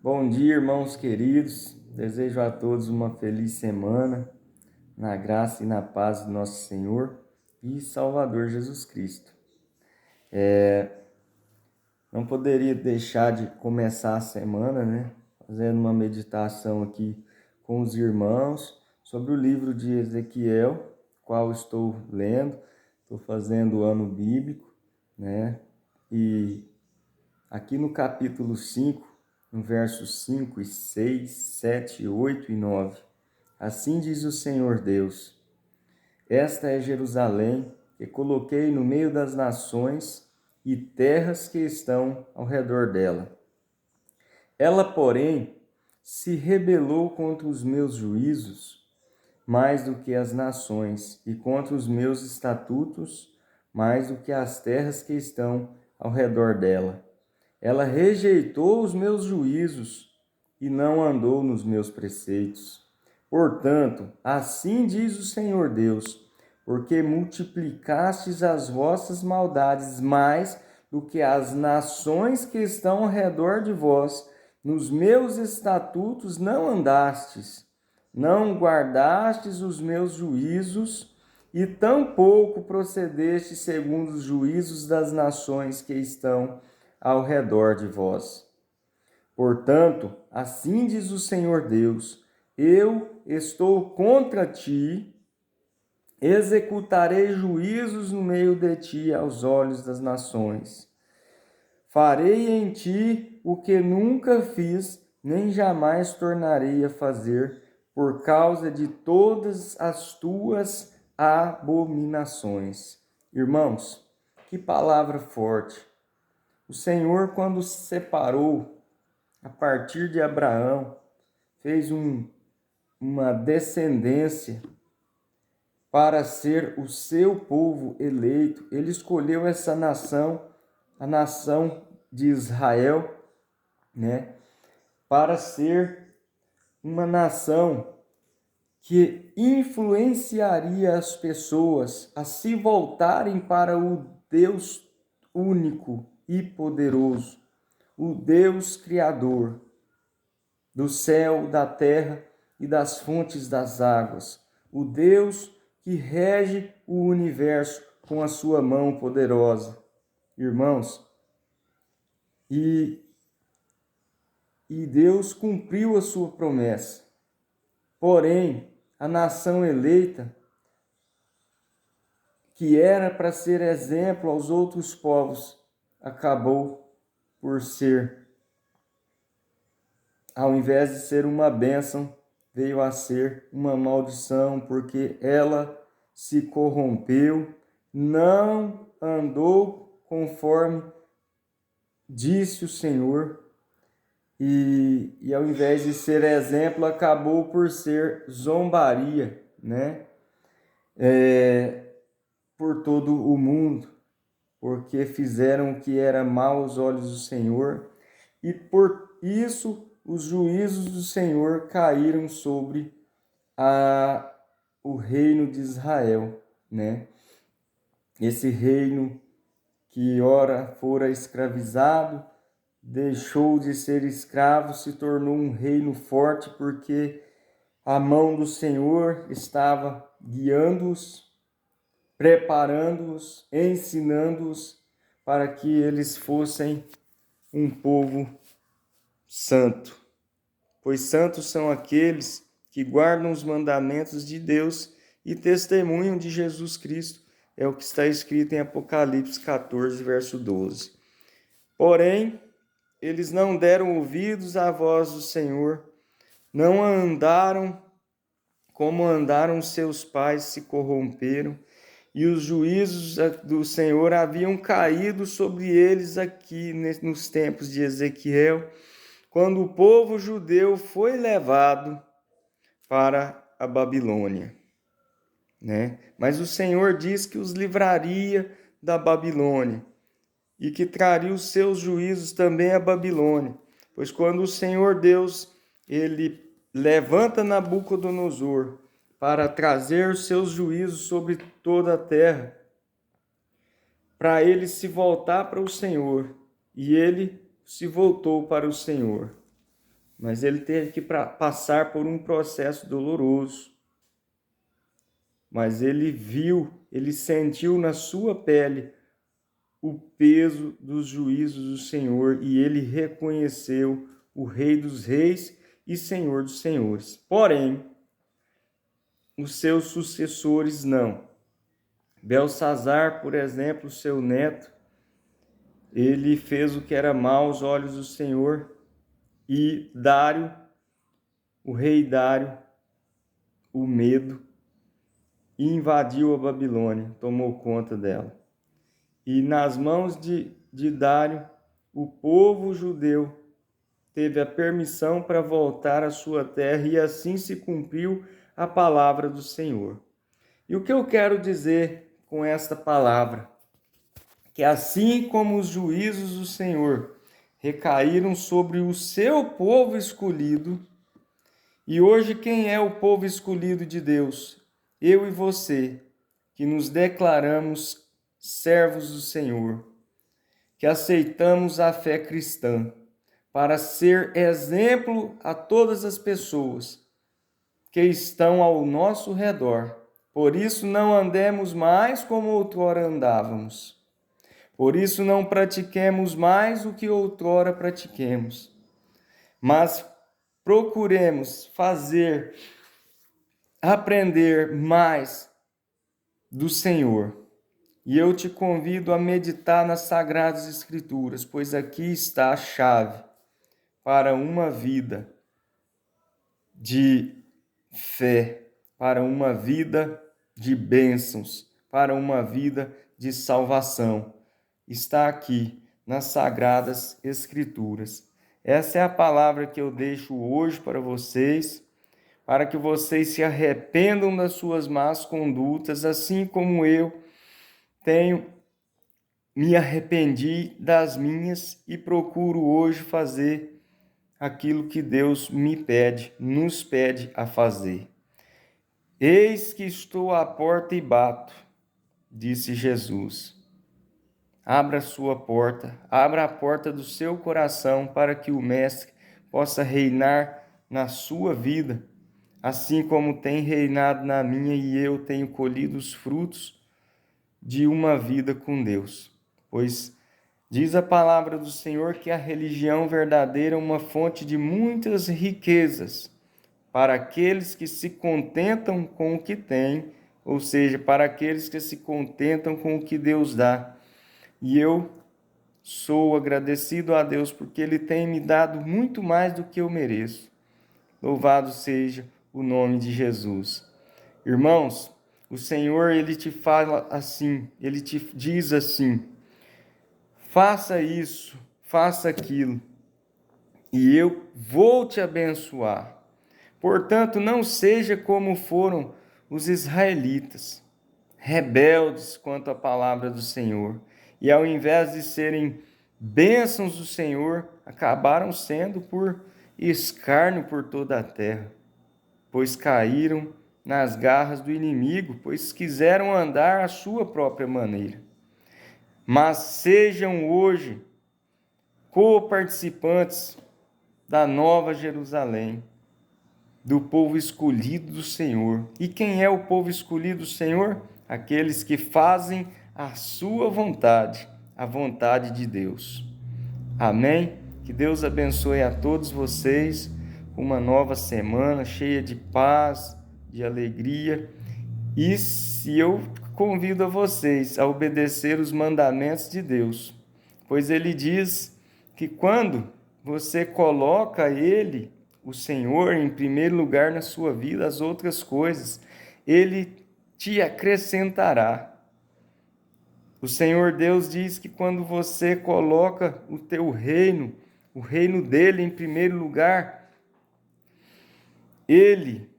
Bom dia, irmãos queridos. Desejo a todos uma feliz semana, na graça e na paz do nosso Senhor e Salvador Jesus Cristo. Não poderia deixar de começar a semana, fazendo uma meditação aqui com os irmãos sobre o livro de Ezequiel, qual estou lendo. Estou fazendo o ano bíblico, E aqui no capítulo 5, no versos 5 e 6, 7, 8 e 9. Assim diz o Senhor Deus: Esta é Jerusalém, que coloquei no meio das nações e terras que estão ao redor dela. Ela, porém, se rebelou contra os meus juízos mais do que as nações, e contra os meus estatutos mais do que as terras que estão ao redor dela. Ela rejeitou os meus juízos e não andou nos meus preceitos. Portanto, assim diz o Senhor Deus: porque multiplicastes as vossas maldades mais do que as nações que estão ao redor de vós, nos meus estatutos não andastes, não guardastes os meus juízos, e tampouco procedeste segundo os juízos das nações que estão ao redor de vós. Portanto, assim diz o Senhor Deus: eu estou contra ti, executarei juízos no meio de ti aos olhos das nações. Farei em ti o que nunca fiz, nem jamais tornarei a fazer, por causa de todas as tuas abominações. Irmãos, que palavra forte! O Senhor, quando se separou a partir de Abraão, fez uma descendência para ser o seu povo eleito. Ele escolheu essa nação, a nação de Israel, para ser uma nação que influenciaria as pessoas a se voltarem para o Deus único e poderoso, o Deus Criador do céu, da terra e das fontes das águas, o Deus que rege o universo com a sua mão poderosa. Irmãos, e Deus cumpriu a sua promessa. Porém, a nação eleita, que era para ser exemplo aos outros povos, acabou por ser, ao invés de ser uma bênção, veio a ser uma maldição, porque ela se corrompeu, não andou conforme disse o Senhor, e ao invés de ser exemplo, acabou por ser zombaria, por todo o mundo, porque fizeram o que era mal aos olhos do Senhor, e por isso os juízos do Senhor caíram sobre o reino de Israel, Esse reino que ora fora escravizado, deixou de ser escravo, se tornou um reino forte, porque a mão do Senhor estava guiando-os, preparando-os, ensinando-os para que eles fossem um povo santo. Pois santos são aqueles que guardam os mandamentos de Deus e testemunham de Jesus Cristo. É o que está escrito em Apocalipse 14, verso 12. Porém, eles não deram ouvidos à voz do Senhor, não andaram como andaram seus pais, se corromperam, e os juízos do Senhor haviam caído sobre eles aqui nos tempos de Ezequiel, quando o povo judeu foi levado para a Babilônia, Mas o Senhor diz que os livraria da Babilônia e que traria os seus juízos também à Babilônia, pois quando o Senhor Deus, ele levanta Nabucodonosor para trazer os seus juízos sobre toda a terra, para ele se voltar para o Senhor, e ele se voltou para o Senhor. mas ele teve que passar por um processo doloroso. Mas ele viu, ele sentiu na sua pele o peso dos juízos do Senhor e ele reconheceu o Rei dos Reis e Senhor dos Senhores. Porém, os seus sucessores não. Belsazar, por exemplo, seu neto, ele fez o que era mal aos olhos do Senhor, e Dário, o rei Dário, o medo, invadiu a Babilônia, tomou conta dela. E nas mãos de Dário, o povo judeu teve a permissão para voltar à sua terra, e assim se cumpriu a palavra do Senhor. E o que eu quero dizer com esta palavra? Que assim como os juízos do Senhor recaíram sobre o seu povo escolhido, e hoje quem é o povo escolhido de Deus? Eu e você, que nos declaramos servos do Senhor, que aceitamos a fé cristã para ser exemplo a todas as pessoas que estão ao nosso redor. Por isso não andemos mais como outrora andávamos. Por isso não pratiquemos mais o que outrora pratiquemos. Mas procuremos aprender mais do Senhor. E eu te convido a meditar nas Sagradas Escrituras, pois aqui está a chave para uma vida de fé, para uma vida de bênçãos, para uma vida de salvação. Está aqui nas Sagradas Escrituras. Essa é a palavra que eu deixo hoje para vocês, para que vocês se arrependam das suas más condutas, assim como eu me arrependi das minhas e procuro hoje fazer aquilo que Deus nos pede a fazer. Eis que estou à porta e bato, disse Jesus. Abra a sua porta, abra a porta do seu coração para que o Mestre possa reinar na sua vida, assim como tem reinado na minha, e eu tenho colhido os frutos de uma vida com Deus. Pois diz a palavra do Senhor que a religião verdadeira é uma fonte de muitas riquezas para aqueles que se contentam com o que têm, ou seja, para aqueles que se contentam com o que Deus dá. E eu sou agradecido a Deus porque Ele tem me dado muito mais do que eu mereço. Louvado seja o nome de Jesus. Irmãos, o Senhor, Ele te fala assim, Ele te diz assim: faça isso, faça aquilo, e eu vou te abençoar. Portanto, não seja como foram os israelitas, rebeldes quanto à palavra do Senhor, e ao invés de serem bênçãos do Senhor, acabaram sendo por escárnio por toda a terra, pois caíram nas garras do inimigo, pois quiseram andar à sua própria maneira. Mas sejam hoje co-participantes da Nova Jerusalém, do povo escolhido do Senhor. E quem é o povo escolhido do Senhor? Aqueles que fazem a sua vontade, a vontade de Deus. Amém? Que Deus abençoe a todos vocês com uma nova semana cheia de paz, de alegria. E eu convido a vocês a obedecer os mandamentos de Deus, pois Ele diz que quando você coloca Ele, o Senhor, em primeiro lugar na sua vida, as outras coisas, Ele te acrescentará. O Senhor Deus diz que quando você coloca o teu reino, o reino dele em primeiro lugar, Ele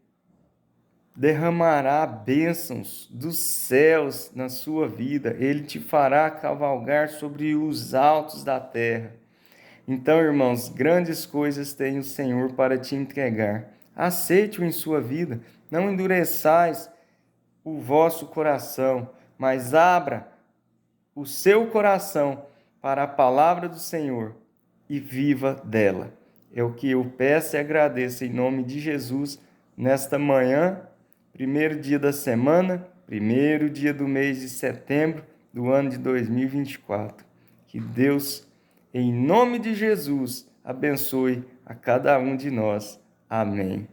derramará bênçãos dos céus na sua vida. Ele te fará cavalgar sobre os altos da terra. Então, irmãos, grandes coisas tem o Senhor para te entregar. Aceite-o em sua vida. Não endureçais o vosso coração, mas abra o seu coração para a palavra do Senhor e viva dela. É o que eu peço e agradeço em nome de Jesus nesta manhã, primeiro dia da semana, primeiro dia do mês de setembro do ano de 2024. Que Deus, em nome de Jesus, abençoe a cada um de nós. Amém.